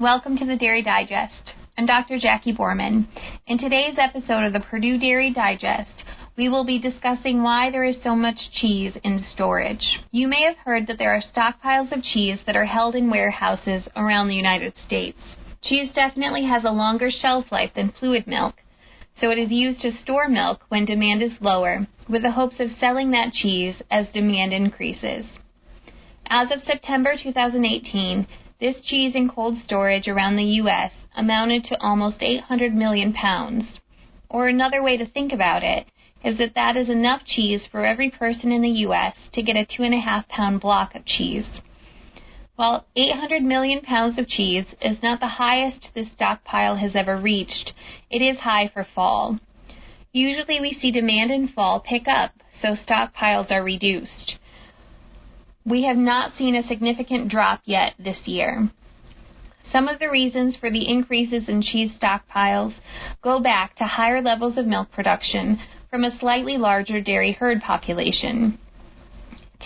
Welcome to the Dairy Digest. I'm Dr. Jackie Borman. In today's episode of the Purdue Dairy Digest, we will be discussing why there is so much cheese in storage. You may have heard that there are stockpiles of cheese that are held in warehouses around the United States. Cheese definitely has a longer shelf life than fluid milk, so it is used to store milk when demand is lower, with the hopes of selling that cheese as demand increases. As of September 2018, this cheese in cold storage around the U.S. amounted to almost 800 million pounds. Or another way to think about it is that is enough cheese for every person in the U.S. to get a 2.5-pound block of cheese. While 800 million pounds of cheese is not the highest this stockpile has ever reached, it is high for fall. Usually we see demand in fall pick up, so stockpiles are reduced. We have not seen a significant drop yet this year. Some of the reasons for the increases in cheese stockpiles go back to higher levels of milk production from a slightly larger dairy herd population.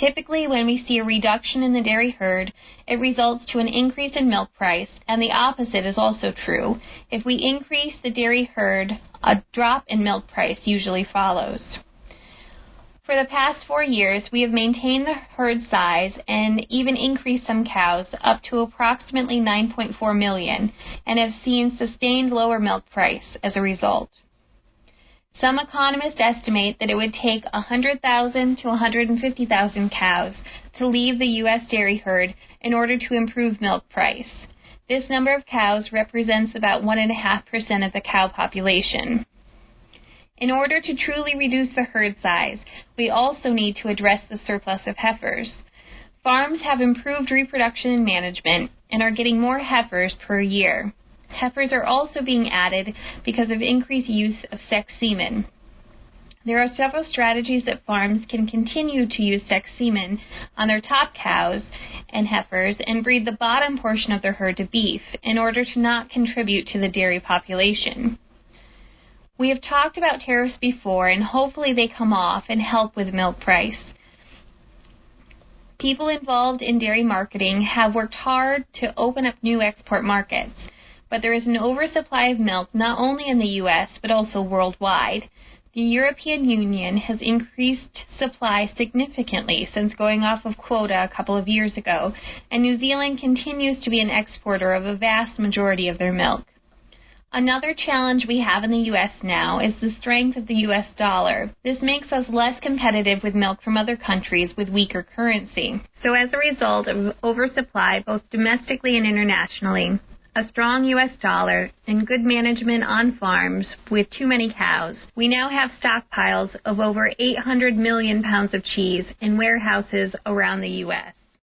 Typically, when we see a reduction in the dairy herd, it results to an increase in milk price, and the opposite is also true. If we increase the dairy herd, a drop in milk price usually follows. For the past 4 years, we have maintained the herd size and even increased some cows up to approximately 9.4 million and have seen sustained lower milk price as a result. Some economists estimate that it would take 100,000 to 150,000 cows to leave the U.S. dairy herd in order to improve milk price. This number of cows represents about 1.5% of the cow population. In order to truly reduce the herd size, we also need to address the surplus of heifers. Farms have improved reproduction and management and are getting more heifers per year. Heifers are also being added because of increased use of sex semen. There are several strategies that farms can continue to use sex semen on their top cows and heifers and breed the bottom portion of their herd to beef in order to not contribute to the dairy population. We have talked about tariffs before, and hopefully they come off and help with milk price. People involved in dairy marketing have worked hard to open up new export markets, but there is an oversupply of milk not only in the U.S. but also worldwide. The European Union has increased supply significantly since going off of quota a couple of years ago, and New Zealand continues to be an exporter of a vast majority of their milk. Another challenge we have in the U.S. now is the strength of the U.S. dollar. This makes us less competitive with milk from other countries with weaker currency. So as a result of oversupply both domestically and internationally, a strong U.S. dollar, and good management on farms with too many cows, we now have stockpiles of over 800 million pounds of cheese in warehouses around the U.S.